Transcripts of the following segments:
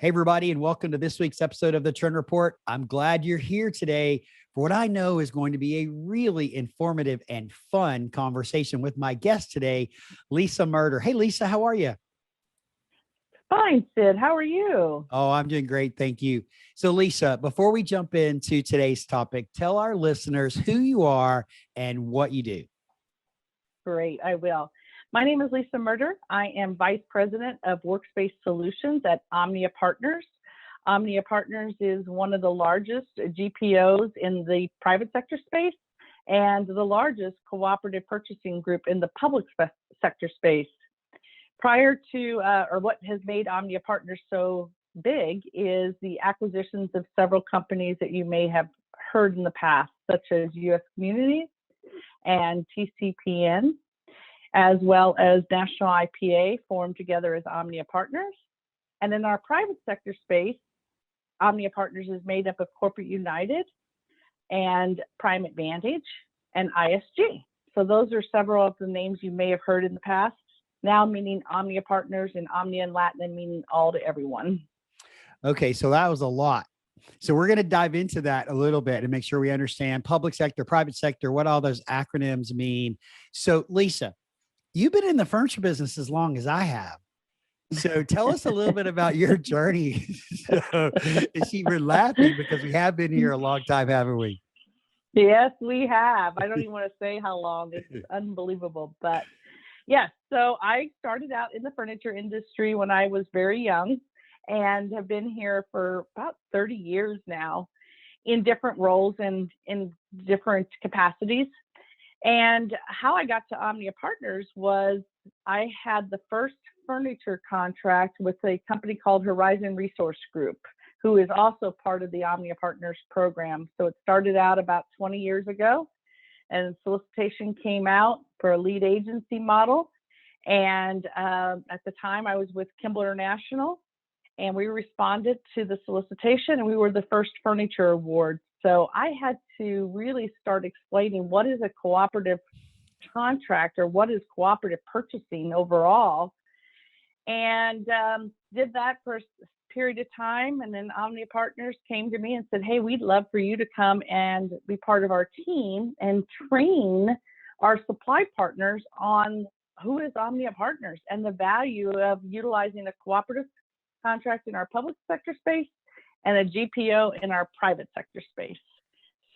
Hey, everybody, and welcome to this week's episode of the Trend Report. I'm glad you're here today for what I know is going to be a really informative and fun conversation with my guest today, Lisa Merder. Hey, Lisa, how are you? Fine, Sid. How are you? Oh, I'm doing great. Thank you. So, Lisa, before we jump into today's topic, tell our listeners who you are and what you do. Great, I will. My name is Lisa Merder. I am Vice President of Workspace Solutions at OMNIA Partners. OMNIA Partners is one of the largest GPOs in the private sector space and the largest cooperative purchasing group in the public sector space. Prior to, or what has made OMNIA Partners so big is the acquisitions of several companies that you may have heard in the past, such as US Community and TCPN, as well as National IPA formed together as OMNIA Partners. And in our private sector space, OMNIA Partners is made up of Corporate United and Prime Advantage and ISG. So those are several of the names you may have heard in the past, now meaning OMNIA Partners, and Omnia in Latin meaning all to everyone. Okay, so that was a lot. So we're going to dive into that a little bit and make sure we understand public sector, private sector, what all those acronyms mean. So Lisa, you've been in the furniture business as long as I have. So tell us a little bit about your journey. So, we're laughing because we have been here a long time, haven't we? Yes, we have. I don't even want to say how long. It's unbelievable. But yes, so I started out in the furniture industry when I was very young and have been here for about 30 years now in different roles and in different capacities. And how I got to OMNIA Partners was I had the first furniture contract with a company called Horizon Resource Group, who is also part of the OMNIA Partners program. So it started out about 20 years ago, and solicitation came out for a lead agency model. And at the time, I was with Kimball International, and we responded to the solicitation, and we were the first furniture award. So I had to really start explaining what is a cooperative contract or what is cooperative purchasing overall, and did that for a period of time. And then OMNIA Partners came to me and said, hey, we'd love for you to come and be part of our team and train our supply partners on who is OMNIA Partners and the value of utilizing a cooperative contract in our public sector space and a GPO in our private sector space.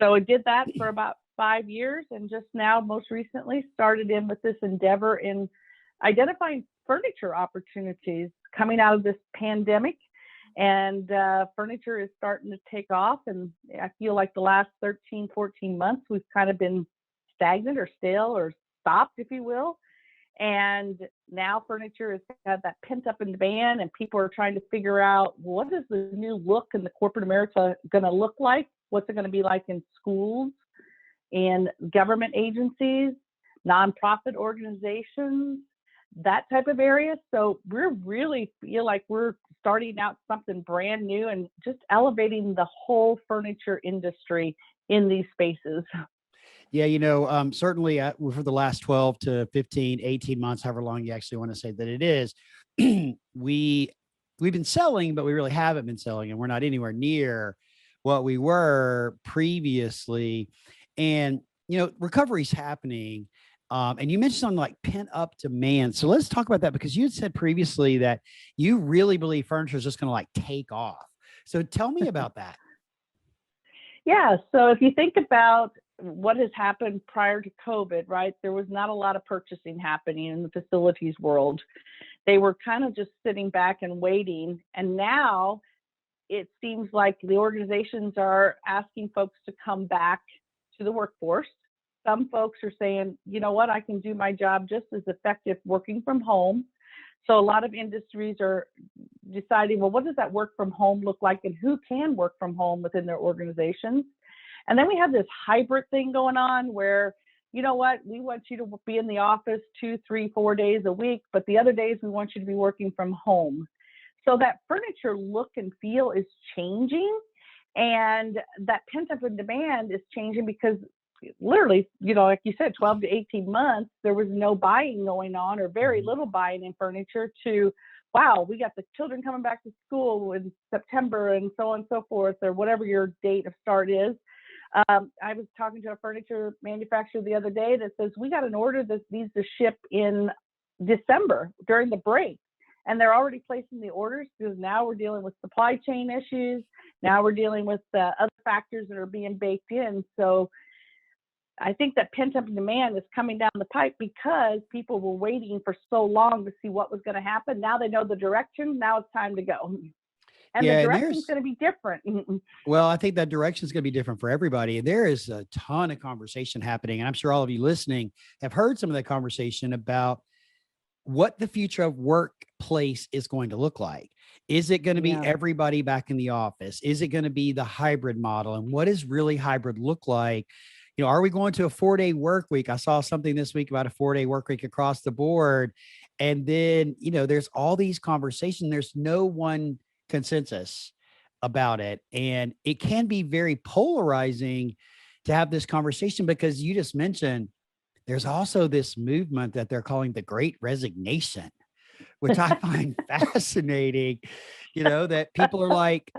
So I did that for about 5 years, and just now, most recently, started in with this endeavor in identifying furniture opportunities coming out of this pandemic. And furniture is starting to take off, and I feel like the last 13, 14 months, we've kind of been stagnant or stale or stopped, if you will. And now furniture has had that pent up in demand, and people are trying to figure out, what is the new look in the corporate America going to look like? What's it going to be like in schools, in government agencies, nonprofit organizations, that type of area. So we really feel like we're starting out something brand new and just elevating the whole furniture industry in these spaces. Yeah, certainly for the last 12 to 15, 18 months, however long you actually want to say that it is, we've been selling, but we really haven't been selling, and we're not anywhere near what we were previously. And, recovery's happening. And you mentioned something like pent up demand. So let's talk about that, because you had said previously that you really believe furniture is just going to take off. So tell me about that. Yeah. So if you think about what has happened prior to COVID, right, there was not a lot of purchasing happening in the facilities world. They were kind of just sitting back and waiting. And now it seems like the organizations are asking folks to come back to the workforce. Some folks are saying, you know what, I can do my job just as effective working from home. So a lot of industries are deciding, well, what does that work from home look like, and who can work from home within their organizations? And then we have this hybrid thing going on where, you know what, we want you to be in the office 2, 3, 4 days a week, but the other days we want you to be working from home. So that furniture look and feel is changing, and that pent-up demand is changing because literally, like you said, 12 to 18 months, there was no buying going on, or very little buying in furniture to wow, we got the children coming back to school in September and so on and so forth, or whatever your date of start is. I was talking to a furniture manufacturer the other day that says we got an order that needs to ship in December during the break. And they're already placing the orders because now we're dealing with supply chain issues. Now we're dealing with other factors that are being baked in. So I think that pent-up demand is coming down the pipe because people were waiting for so long to see what was going to happen. Now they know the direction. Now it's time to go. And Yeah, the and direction's going to be different. well, I think that direction is going to be different for everybody. There is a ton of conversation happening, and I'm sure all of you listening have heard some of that conversation about what the future of workplace is going to look like. Is it going to be Yeah. everybody back in the office? Is it going to be the hybrid model? And what does really hybrid look like? You know, are we going to a 4-day work week? I saw something this week about a 4-day work week across the board. And then, you know, there's all these conversations. There's no one consensus about it. And it can be very polarizing to have this conversation because you just mentioned there's also this movement that they're calling the Great Resignation, which I find fascinating, you know, that people are like,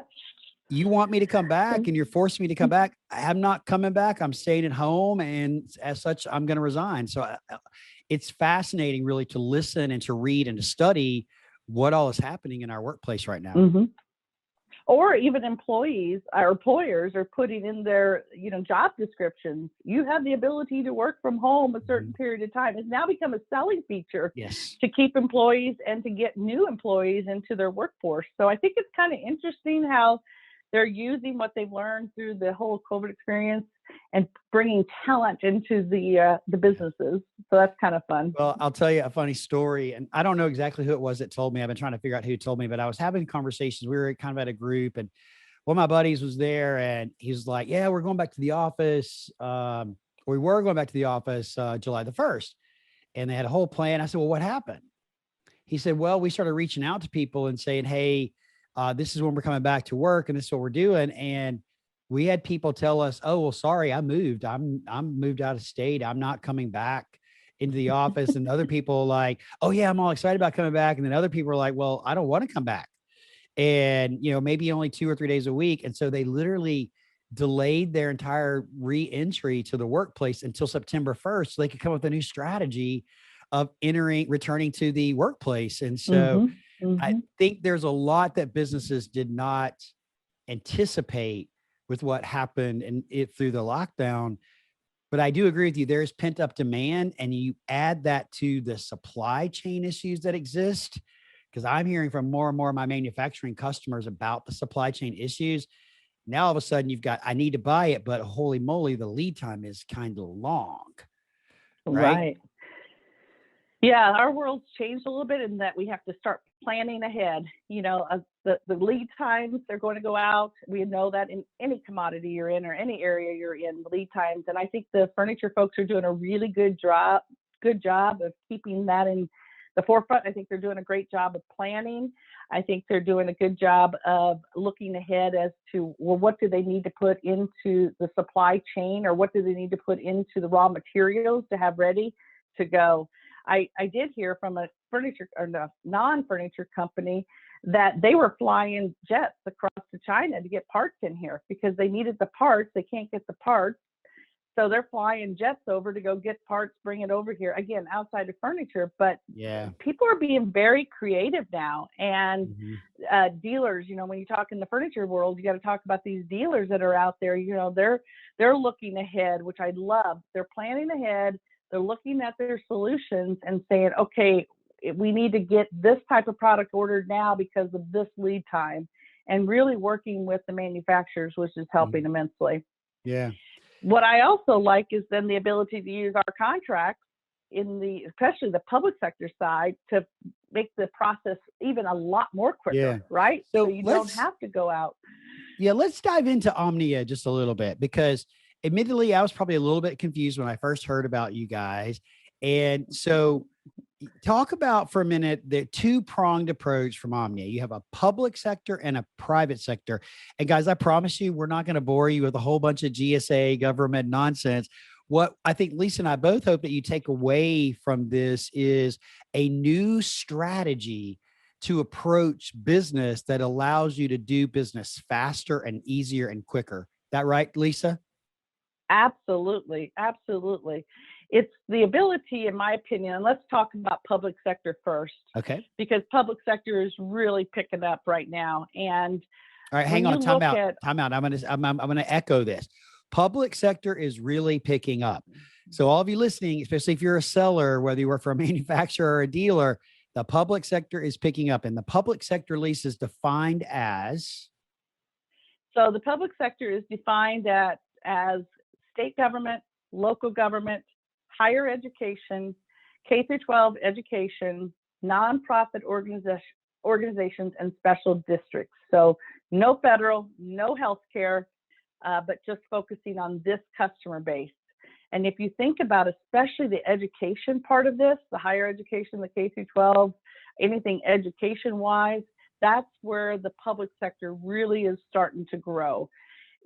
you want me to come back and you're forcing me to come back. I'm not coming back. I'm staying at home. And as such, I'm going to resign. So it's fascinating really to listen and to read and to study what all is happening in our workplace right now. Mm-hmm. Or even employees or employers are putting in their, job descriptions. You have the ability to work from home a certain period of time. It's now become a selling feature to keep employees and to get new employees into their workforce. So I think it's kind of interesting how they're using what they've learned through the whole COVID experience and bringing talent into the businesses. So that's kind of fun. Well, I'll tell you a funny story, and I don't know exactly who it was that told me. I've been trying to figure out who told me, but I was having conversations. We were kind of at a group, and one of my buddies was there, and he was like, "Yeah, we're going back to the office. We were going back to the office July the 1st," and they had a whole plan. I said, "Well, what happened?" He said, "Well, we started reaching out to people and saying, hey, this is when we're coming back to work, and this is what we're doing." And we had people tell us, "Oh, well, sorry, I moved. I'm moved out of state. I'm not coming back into the office." And other people like, "Oh yeah, I'm all excited about coming back." And then other people are like, "Well, I don't want to come back." And, maybe only 2 or 3 days a week. And so they literally delayed their entire re-entry to the workplace until September 1st. So they could come up with a new strategy of returning to the workplace. And so I think there's a lot that businesses did not anticipate with what happened and it through the lockdown. But I do agree with you. There's pent up demand, and you add that to the supply chain issues that exist. Because I'm hearing from more and more of my manufacturing customers about the supply chain issues. Now, all of a sudden you've got, I need to buy it, but holy moly, the lead time is kind of long. Right. Yeah, our world's changed a little bit in that we have to start planning ahead. The lead times, they're going to go out. We know that in any commodity you're in or any area you're in, the lead times. And I think the furniture folks are doing a really good job of keeping that in the forefront. I think they're doing a great job of planning. I think they're doing a good job of looking ahead as to, well, what do they need to put into the supply chain, or what do they need to put into the raw materials to have ready to go. I did hear from a non-furniture company that they were flying jets across to China to get parts in here because they needed the parts. They can't get the parts. So they're flying jets over to go get parts, bring it over here, again, outside of furniture. But people are being very creative now. And dealers, when you talk in the furniture world, you got to talk about these dealers that are out there. They're looking ahead, which I love. They're planning ahead. They're looking at their solutions and saying, okay, we need to get this type of product ordered now because of this lead time, and really working with the manufacturers, which is helping immensely. Yeah. What I also like is then the ability to use our contracts especially the public sector side, to make the process even a lot more quicker, right? So you don't have to go out. Yeah, let's dive into OMNIA just a little bit, because admittedly, I was probably a little bit confused when I first heard about you guys. And so talk about for a minute the two-pronged approach from OMNIA. You have a public sector and a private sector. And guys, I promise you, we're not going to bore you with a whole bunch of GSA government nonsense. What I think Lisa and I both hope that you take away from this is a new strategy to approach business that allows you to do business faster and easier and quicker. That right, Lisa? Absolutely. Absolutely. It's the ability, in my opinion, and let's talk about public sector first, Okay. because public sector is really picking up right now. And All right, hang when you on, time look out, at, time out. I'm gonna echo this. Public sector is really picking up. So all of you listening, especially if you're a seller, whether you work for a manufacturer or a dealer, the public sector is picking up. And the public sector, lease is defined as. so the public sector is defined as state government, local government, higher education, K through 12 education, nonprofit organizations, and special districts. So no federal, no healthcare, but just focusing on this customer base. And if you think about especially the education part of this, the higher education, the K through 12, anything education-wise, that's where the public sector really is starting to grow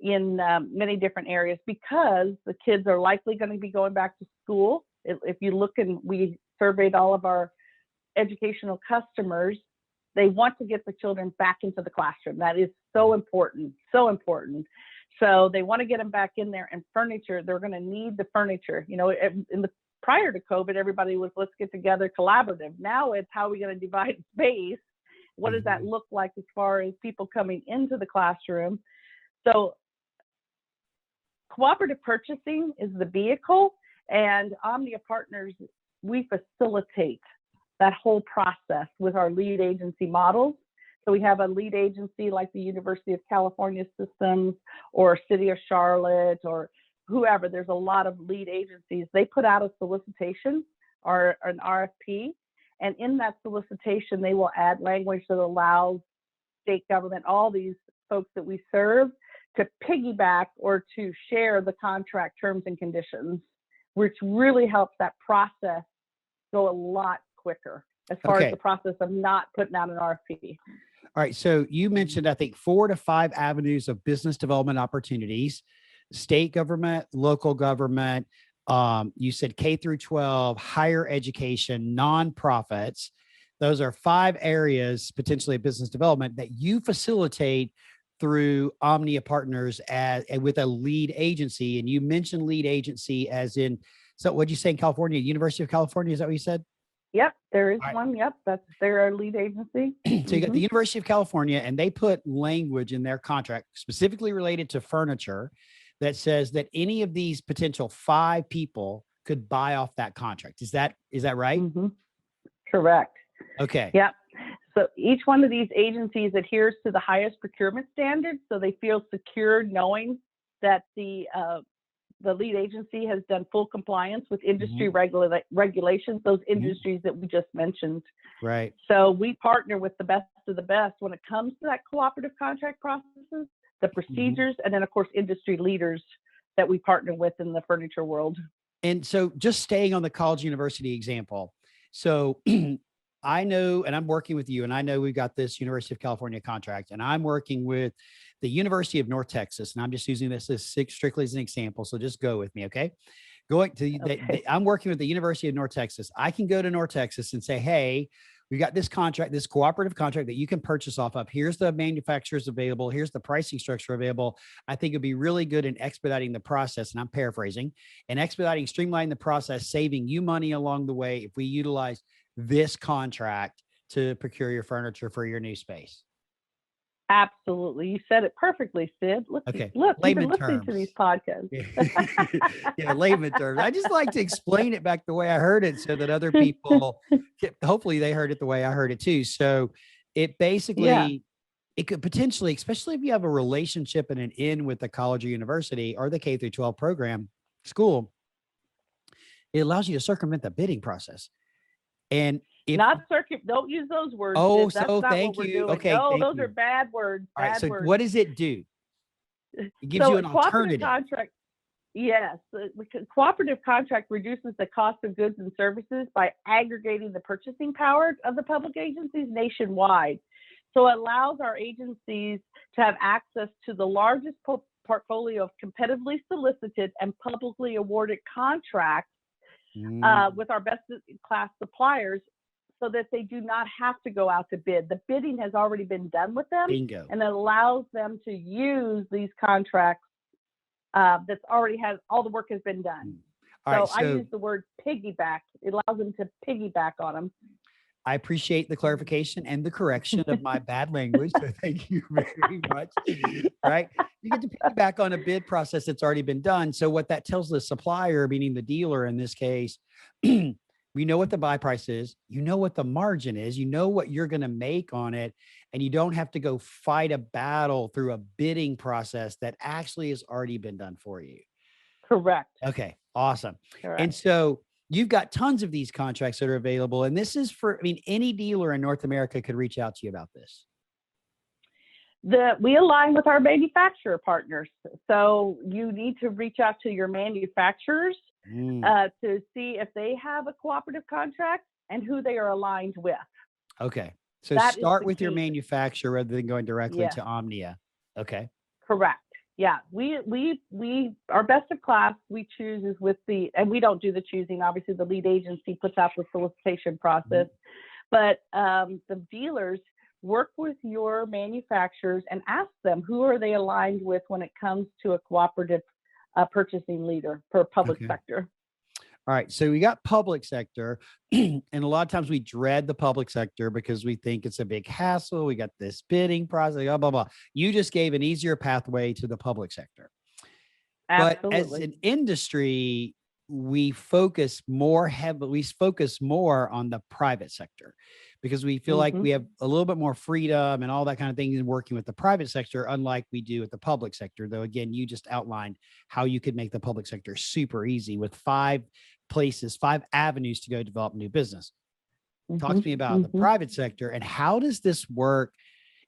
in many different areas, because the kids are likely going to be going back to school. If you look, and we surveyed all of our educational customers, they want to get the children back into the classroom. That is so important, so important. So they want to get them back in there. And furniture, they're going to need the furniture. You know, prior to COVID, everybody was, let's get together, collaborative. Now it's, how are we going to divide space? What does that look like as far as people coming into the classroom? So cooperative purchasing is the vehicle, and OMNIA Partners, we facilitate that whole process with our lead agency models. So we have a lead agency like the University of California Systems or City of Charlotte or whoever. There's a lot of lead agencies. They put out a solicitation or an RFP, and in that solicitation, they will add language that allows state government, all these folks that we serve, to piggyback or to share the contract terms and conditions, which really helps that process go a lot quicker as far as the process of not putting out an RFP. All right. So you mentioned, I think, 4 to 5 avenues of business development opportunities: state government, local government. You said K through 12, higher education, nonprofits. Those are 5 areas potentially of business development that you facilitate through OMNIA Partners with a lead agency. And you mentioned lead agency as in, so what'd you say in California? University of California, is that what you said? Yep, there is one. Yep, they're our lead agency. So you got the University of California, and they put language in their contract specifically related to furniture that says that any of these potential 5 people could buy off that contract. Is that right? Correct. Okay. Yep. So each one of these agencies adheres to the highest procurement standards, so they feel secure knowing that the lead agency has done full compliance with industry regulations, those industries that we just mentioned. Right. So we partner with the best of the best when it comes to that cooperative contract processes, the procedures, and then of course industry leaders that we partner with in the furniture world. And so just staying on the college university example. So I know, and I'm working with you, and I know we've got this University of California contract, and I'm working with the University of North Texas, and I'm just using this as strictly as an example. So just go with me. Okay. I'm working with the University of North Texas. I can go to North Texas and say, hey, we've got this contract, this cooperative contract that you can purchase off of. Here's the manufacturers available. Here's the pricing structure available. I think it'd be really good in expediting the process. And I'm paraphrasing, and expediting, streamlining the process, saving you money along the way if we utilize this contract to procure your furniture for your new space. Absolutely. You said it perfectly, Sid. Look, you've been listening to these podcasts. Yeah, layman terms. I just like to explain it back the way I heard it so that other people, hopefully they heard it the way I heard it too. So it basically, it could potentially, especially if you have a relationship and an in with the college or university or the K through 12 program school, it allows you to circumvent the bidding process. And don't use those words. Oh, That's so not thank what we're you. doing. Okay. No, thank those you. are bad words. All right. Bad So words. what does it do? It gives you an alternative. Contract, yes. The cooperative contract reduces the cost of goods and services by aggregating the purchasing power of the public agencies nationwide. So it allows our agencies to have access to the largest portfolio of competitively solicited and publicly awarded contracts with our best class suppliers, so that they do not have to go out to bid. The bidding has already been done with them. Bingo. And it allows them to use these contracts that's already has all the work has been done. All right, I use the word piggyback. It allows them to piggyback on them. I appreciate the clarification and the correction of my bad language. So thank you very much. Right. You get to piggyback on a bid process that's already been done. So what that tells the supplier, meaning the dealer in this case, we know what the buy price is, you know what the margin is, you know what you're going to make on it, and you don't have to go fight a battle through a bidding process that actually has already been done for you. Correct. Okay, awesome. Correct. And so you've got tons of these contracts that are available. And this is for, I mean, any dealer in North America could reach out to you about this. We align with our manufacturer partners. So you need to reach out to your manufacturers to see if they have a cooperative contract and who they are aligned with. Okay. So start with your manufacturer rather than going directly to OMNIA. Okay. Correct. Yeah. We our best of class we choose is with and we don't do the choosing. Obviously the lead agency puts out the solicitation process, but the dealers work with your manufacturers and ask them who are they aligned with when it comes to a cooperative purchasing leader for public sector. All right. So we got public sector, and a lot of times we dread the public sector because we think it's a big hassle. We got this bidding process, blah, blah, blah. You just gave an easier pathway to the public sector. Absolutely. But as an industry, we focus more on the private sector because we feel like we have a little bit more freedom and all that kind of thing in working with the private sector, unlike we do with the public sector. Though, again, you just outlined how you could make the public sector super easy with 5 avenues to go develop new business. Talk to me about the private sector and how does this work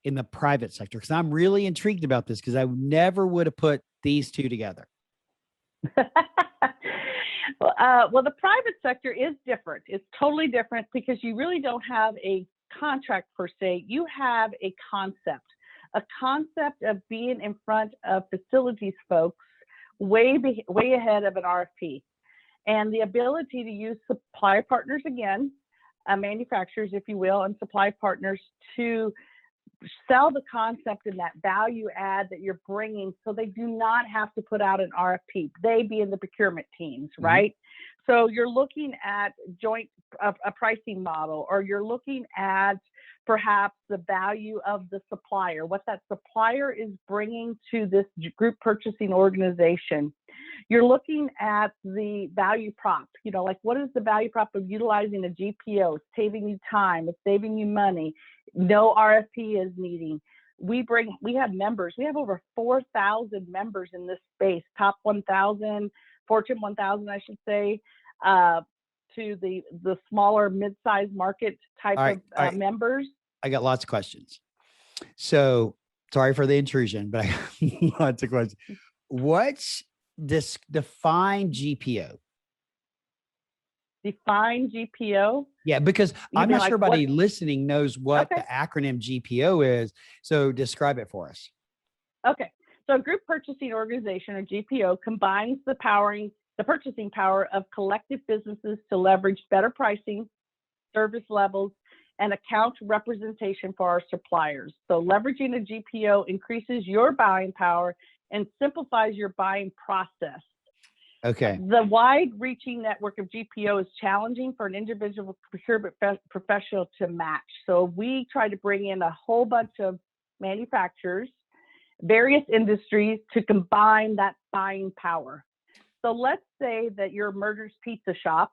in the private sector? Because I'm really intrigued about this because I never would have put these two together. Well, the private sector is different. It's totally different because you really don't have a contract per se. You have a concept of being in front of facilities folks way ahead of an RFP, and the ability to use supply partners again, manufacturers, if you will, and supply partners to sell the concept and that value add that you're bringing so they do not have to put out an RFP. They be in the procurement teams, right? So you're looking at a pricing model, or you're looking at perhaps the value of the supplier, what that supplier is bringing to this group purchasing organization. You're looking at the value prop, like what is the value prop of utilizing a GPO? It's saving you time, it's saving you money. No RFP is needing. We have members. We have over 4,000 members in this space, top 1,000, Fortune 1,000, I should say, to the smaller mid-sized market type of members. I got lots of questions. So sorry for the intrusion, but I got lots of questions. What's define GPO? Define GPO? Yeah, because I'm not sure everybody listening knows what the acronym GPO is. So describe it for us. Okay. So a group purchasing organization, or GPO, combines the purchasing power of collective businesses to leverage better pricing, service levels, and account representation for our suppliers. So leveraging a GPO increases your buying power and simplifies your buying process. Okay. The wide-reaching network of GPO is challenging for an individual procurement professional to match. So we try to bring in a whole bunch of manufacturers, various industries, to combine that buying power. So let's say that you're Merder's Pizza Shop.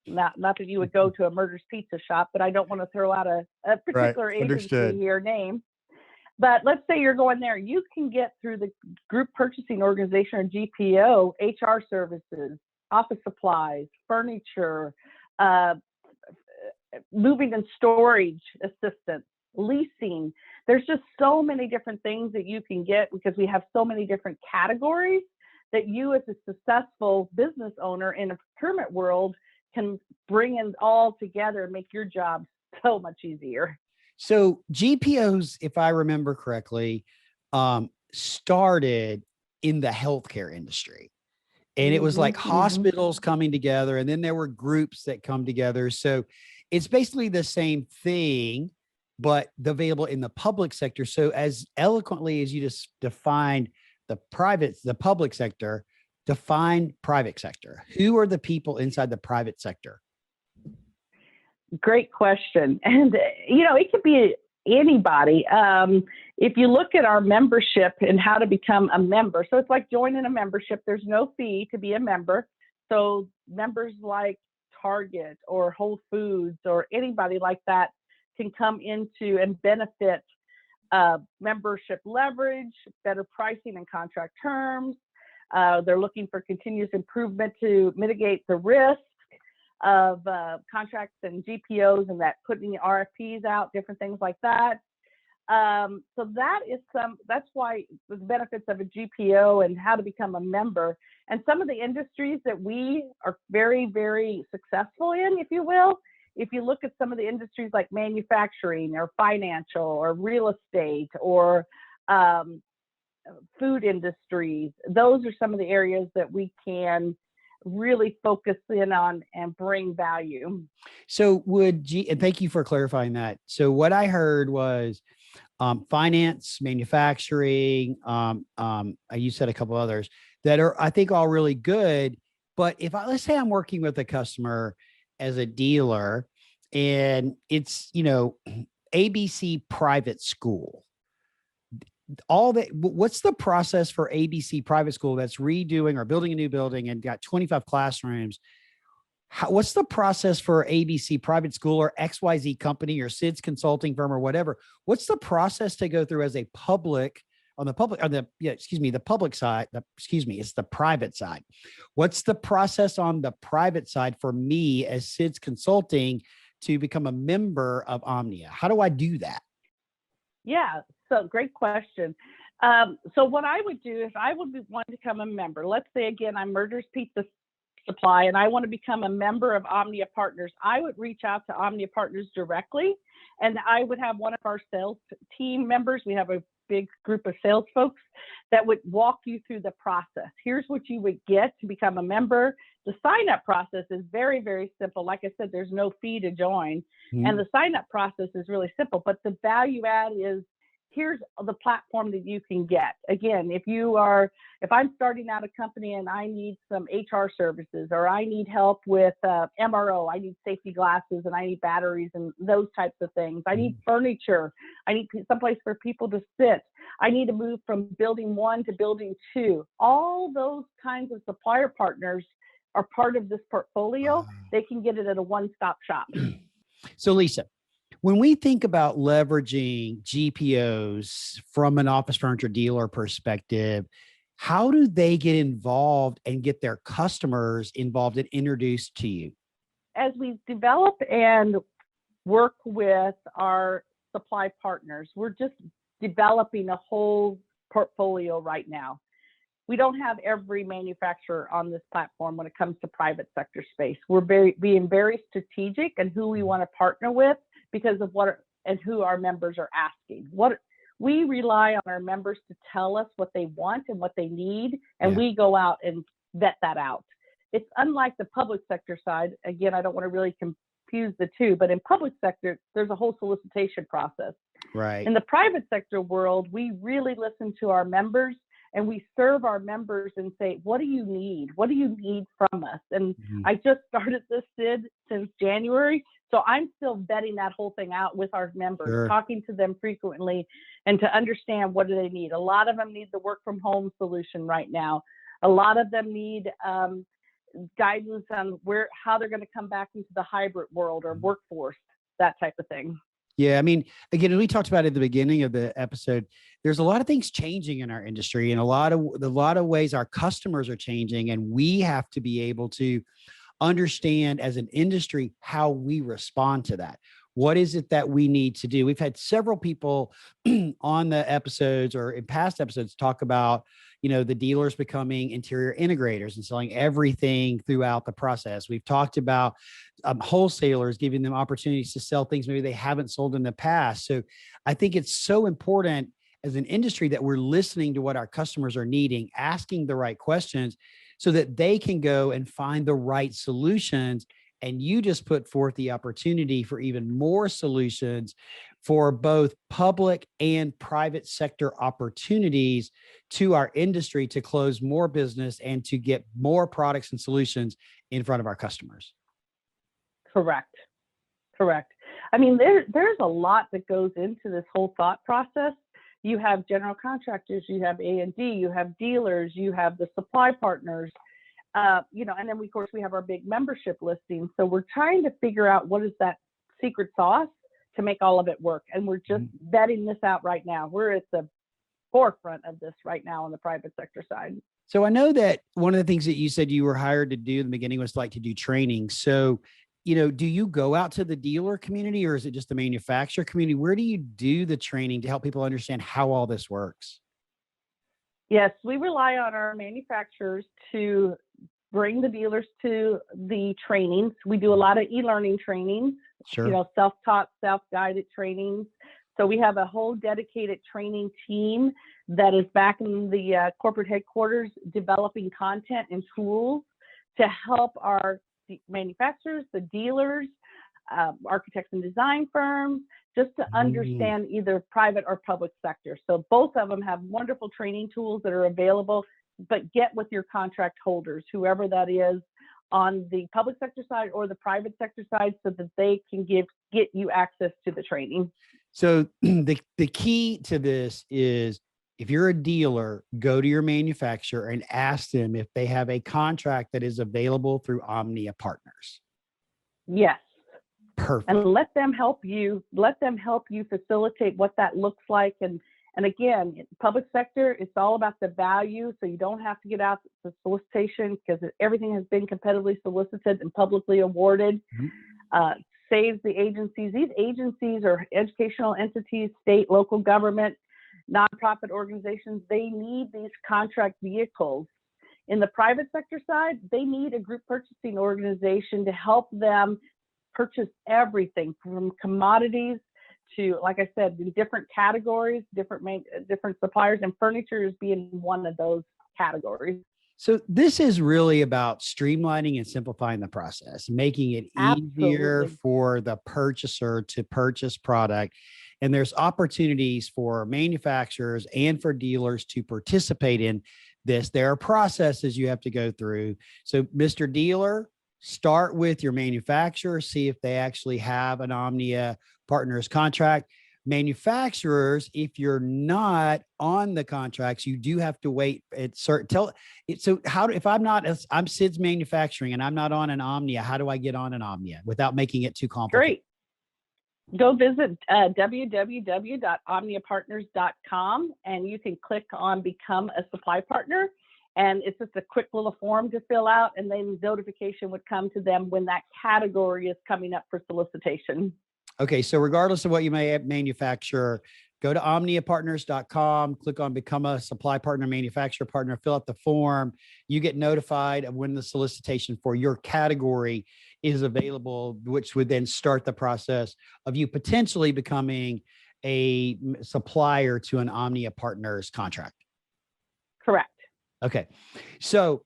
Not that you would go to a Merder's Pizza Shop, but I don't want to throw out a particular agency here name. But let's say you're going there. You can get through the group purchasing organization, or GPO, HR services, office supplies, furniture, moving and storage assistance, leasing. There's just so many different things that you can get because we have so many different categories that you, as a successful business owner in a procurement world, can bring it all together and make your job so much easier. So GPOs, if I remember correctly, started in the healthcare industry, and it was like hospitals coming together, and then there were groups that come together. So it's basically the same thing, but available in the public sector. So as eloquently as you just defined the public sector, define private sector. Who are the people inside the private sector? Great question. And, it could be anybody. If you look at our membership and how to become a member, so it's like joining a membership. There's no fee to be a member. So members like Target or Whole Foods or anybody like that can come into and benefit membership leverage, better pricing and contract terms. They're looking for continuous improvement to mitigate the risk of contracts and GPOs and that putting RFPs out, different things like that. So that's why the benefits of a GPO and how to become a member. And some of the industries that we are very, very successful in, if you will, if you look at some of the industries like manufacturing or financial or real estate or food industries, those are some of the areas that we can really focus in on and bring value. So and thank you for clarifying that. So what I heard was finance, manufacturing, you said a couple others that are, I think, all really good. But let's say I'm working with a customer as a dealer and it's, ABC private school. What's the process for ABC private school that's redoing or building a new building and got 25 classrooms? What's the process for ABC private school or XYZ company or SIDS consulting firm or whatever? What's the process to go through as a public the public side? It's the private side. What's the process on the private side for me as SIDS consulting to become a member of OMNIA? How do I do that? Yeah, so great question. So what I would do if I would want to become a member, let's say again, I'm Merder's Pizza Supply and I want to become a member of OMNIA Partners, I would reach out to OMNIA Partners directly and I would have one of our sales team members. We have a big group of sales folks that would walk you through the process. Here's what you would get to become a member. The sign-up process is very, very simple. Like I said, there's no fee to join. And the sign-up process is really simple, but the value add is here's the platform that you can get. Again, if I'm starting out a company and I need some HR services or I need help with MRO, I need safety glasses and I need batteries and those types of things. I need furniture. I need someplace for people to sit. I need to move from building 1 to building 2. All those kinds of supplier partners are part of this portfolio. They can get it at a one-stop shop. So Lisa, when we think about leveraging GPOs from an office furniture dealer perspective, how do they get involved and get their customers involved and introduced to you? As we develop and work with our supply partners, we're just developing a whole portfolio right now. We don't have every manufacturer on this platform when it comes to private sector space. We're being very strategic in who we want to partner with because of who our members are asking. We rely on our members to tell us what they want and what they need, and we go out and vet that out. It's unlike the public sector side. Again, I don't want to really confuse the two, but in public sector, there's a whole solicitation process. Right. In the private sector world, we really listen to our members and we serve our members and say, what do you need? What do you need from us? And I just started this SID since January. So I'm still vetting that whole thing out with our members, talking to them frequently and to understand what do they need. A lot of them need the work from home solution right now. A lot of them need guidance on how they're going to come back into the hybrid world or workforce, that type of thing. Yeah. I mean, again, we talked about at the beginning of the episode, there's a lot of things changing in our industry and a lot of ways our customers are changing. And we have to be able to understand as an industry how we respond to that. What is it that we need to do? We've had several people on the episodes or in past episodes talk about, the dealers becoming interior integrators and selling everything throughout the process. We've talked about wholesalers giving them opportunities to sell things maybe they haven't sold in the past. So I think it's so important as an industry that we're listening to what our customers are needing, asking the right questions so that they can go and find the right solutions And you just put forth the opportunity for even more solutions for both public and private sector opportunities to our industry to close more business and to get more products and solutions in front of our customers. Correct. Correct. I mean, there's a lot that goes into this whole thought process. You have general contractors, you have A&D, you have dealers, you have the supply partners, you know, and then of course we have our big membership listing. So we're trying to figure out what is that secret sauce to make all of it work. And we're just vetting this out right now. We're at the forefront of this right now on the private sector side. So I know that one of the things that you said you were hired to do in the beginning was like to do training. So, you know, do you go out to the dealer community or is it just the manufacturer community? Where do you do the training to help people understand how all this works? Yes, we rely on our manufacturers to bring the dealers to the trainings. We do a lot of e-learning trainings, Sure. you know, self-taught, self-guided trainings. So we have a whole dedicated training team that is back in the corporate headquarters developing content and tools to help our manufacturers, the dealers, architects and design firms, just to understand either private or public sector. So both of them have wonderful training tools that are available, but get with your contract holders, whoever that is, on the public sector side or the private sector side, so that they can get you access to the training. So the key to this is if you're a dealer, go to your manufacturer and ask them if they have a contract that is available through OMNIA Partners. Yes. Perfect. And let them help you facilitate what that looks like. And again, public sector, it's all about the value. So you don't have to get out the solicitation because everything has been competitively solicited and publicly awarded. Saves the agencies. These agencies are educational entities, state, local government, nonprofit organizations. They need these contract vehicles. In the private sector side, they need a group purchasing organization to help them purchase everything from commodities to, like I said, in different categories, different suppliers, and furniture is being one of those categories. So this is really about streamlining and simplifying the process, making it easier for the purchaser to purchase product. And there's opportunities for manufacturers and for dealers to participate in this. There are processes you have to go through. So Mr. Dealer, start with your manufacturer, see if they actually have an OMNIA Partners contract. Manufacturers, if you're not on the contracts, you do have to wait at certain if I'm Sid's Manufacturing and I'm not on an OMNIA, how do I get on an OMNIA without making it too complicated? Great. Go visit www.omniapartners.com and you can click on Become a Supply Partner. And it's just a quick little form to fill out, and then notification would come to them when that category is coming up for solicitation. Okay, so regardless of what you may manufacture, go to omniapartners.com, click on Become a Supply Partner, Manufacturer Partner, fill out the form. You get notified of when the solicitation for your category is available, which would then start the process of you potentially becoming a supplier to an OMNIA Partners contract. Correct. Okay. So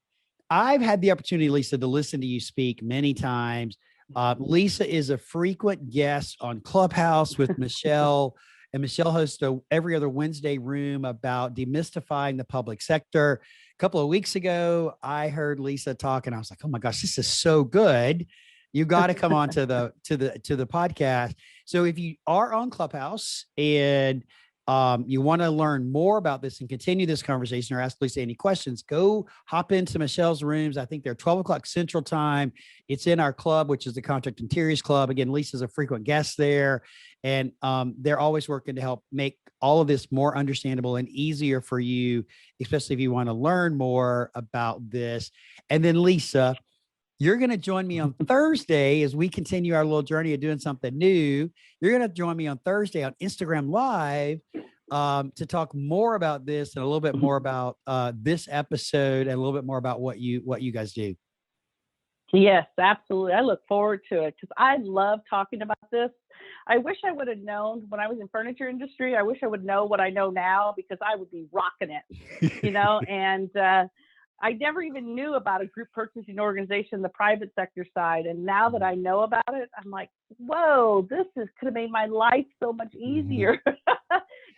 I've had the opportunity, Lisa, to listen to you speak many times. Lisa is a frequent guest on Clubhouse with Michelle, and Michelle hosts every other Wednesday room about demystifying the public sector. A couple of weeks ago, I heard Lisa talk and I was like, oh my gosh, this is so good. You got to come on to the podcast. So if you are on Clubhouse and you want to learn more about this and continue this conversation or ask Lisa any questions, go hop into Michelle's rooms. I think they're 12 o'clock Central Time. It's in our club, which is the Contract Interiors Club. Again, Lisa's a frequent guest there, and they're always working to help make all of this more understandable and easier for you, especially if you want to learn more about this. And then Lisa, you're going to join me on Thursday as we continue our little journey of doing something new. You're going to join me on Thursday on Instagram Live to talk more about this and a little bit more about this episode and a little bit more about what you guys do. Yes, absolutely. I look forward to it because I love talking about this. I wish I would have known when I was in furniture industry. I wish I would know what I know now because I would be rocking it, you know, and I never even knew about a group purchasing organization, the private sector side. And now that I know about it, I'm like, whoa, this could have made my life so much easier.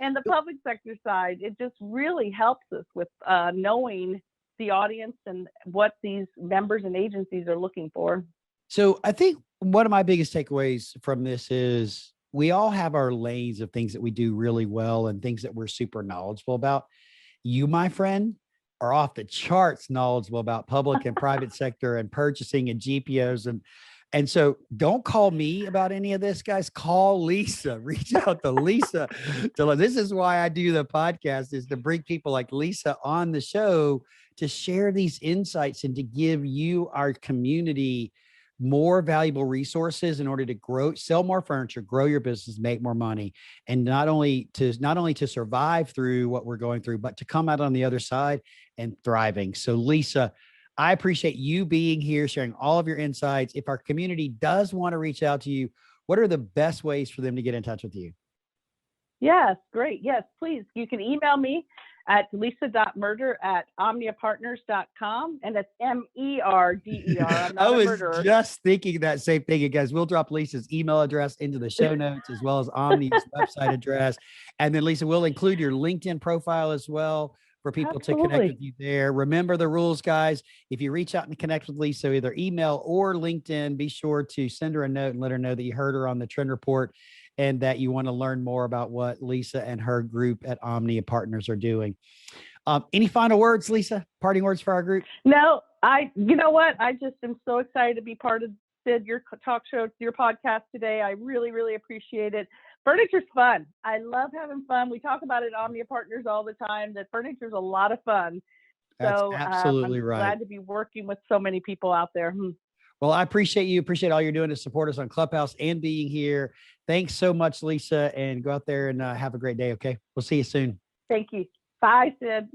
And the public sector side, it just really helps us with knowing the audience and what these members and agencies are looking for. So I think one of my biggest takeaways from this is we all have our lanes of things that we do really well and things that we're super knowledgeable about. You, my friend, are off the charts knowledgeable about public and private sector and purchasing and GPOs. And so don't call me about any of this, guys. Call Lisa. Reach out to Lisa. This is why I do the podcast, is to bring people like Lisa on the show to share these insights and to give you, our community, more valuable resources in order to grow, sell more furniture, grow your business, make more money, and not only to survive through what we're going through, but to come out on the other side and thriving. So Lisa, I appreciate you being here, sharing all of your insights. If our community does want to reach out to you, what are the best ways for them to get in touch with you? Yes, great. Yes, please. You can email me at lisa.merder@omniapartners.com. And that's MERDER. I'm not a murderer. Just thinking that same thing. And guys, we'll drop Lisa's email address into the show notes, as well as Omnia's website address. And then Lisa, we'll include your LinkedIn profile as well for people to connect with you there. Remember the rules, guys. If you reach out and connect with Lisa, either email or LinkedIn, be sure to send her a note and let her know that you heard her on the Trend Report and that you want to learn more about what Lisa and her group at OMNIA Partners are doing. Any final words, Lisa? Parting words for our group? No, you know what? I just am so excited to be part of your talk show, your podcast today. I really, really appreciate it. Furniture's fun. I love having fun. We talk about it at OMNIA Partners all the time, that furniture's a lot of fun. So that's absolutely right. I'm glad to be working with so many people out there. Well, I appreciate you. Appreciate all you're doing to support us on Clubhouse and being here. Thanks so much, Lisa, and go out there and have a great day. Okay. We'll see you soon. Thank you. Bye, Sid.